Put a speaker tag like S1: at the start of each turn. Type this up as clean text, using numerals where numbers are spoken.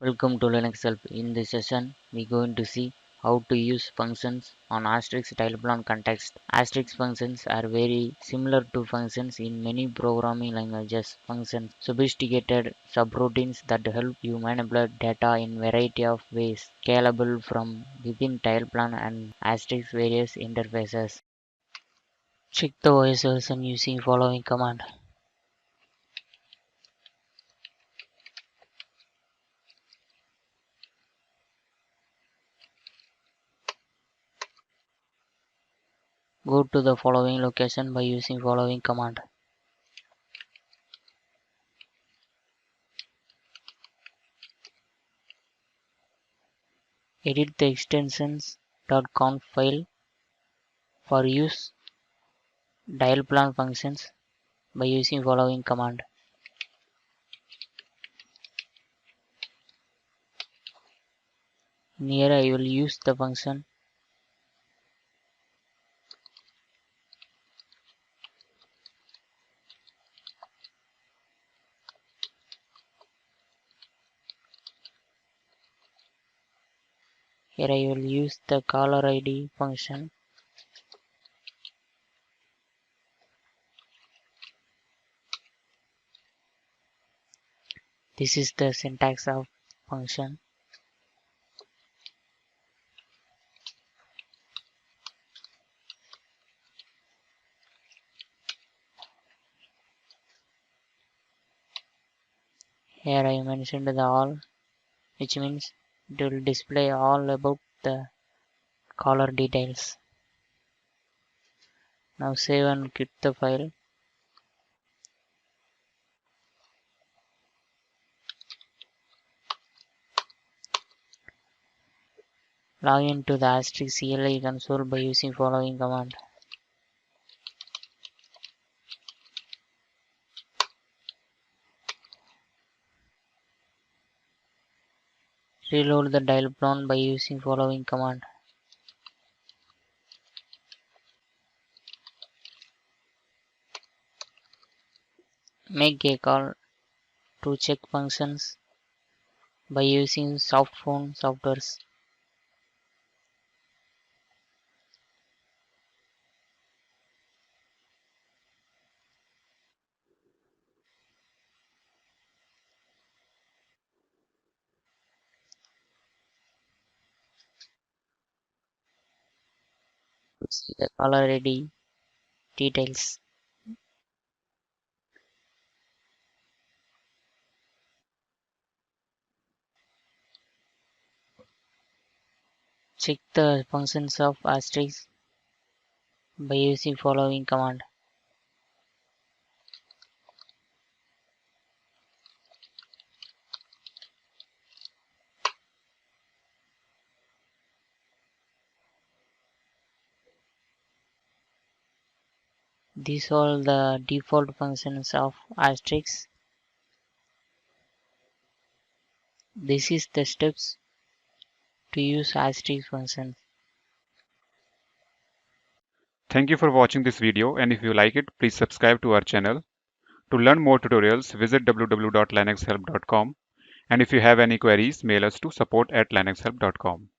S1: Welcome to Linux Help. In this session, we're going to see how to use functions on Asterisk Dialplan context. Asterisk functions are very similar to functions in many programming languages. Functions, sophisticated subroutines that help you manipulate data in variety of ways, scalable from within Dialplan and Asterisk various interfaces. Check the OS version using following command. Go to the following location by using following command. Edit the extensions.conf file for use Dialplan functions by using following command. Here I will use the function Here I will use the caller ID function. This is the syntax of function. Here I mentioned the all, which means it will display all about the caller details. Now save and quit the file. Log into the Asterisk CLI console by using following command. Reload the Dialplan by using following command. Make a call to check functions by using softphone softwares. To see the caller ID details. Check the functions of Asterisk by using following command. These are the default functions of Asterisk. This is the steps to use Asterisk functions.
S2: Thank you for watching this video, and if you like it, please subscribe to our channel. To learn more tutorials, visit www.linuxhelp.com, and if you have any queries, mail us to support@linuxhelp.com.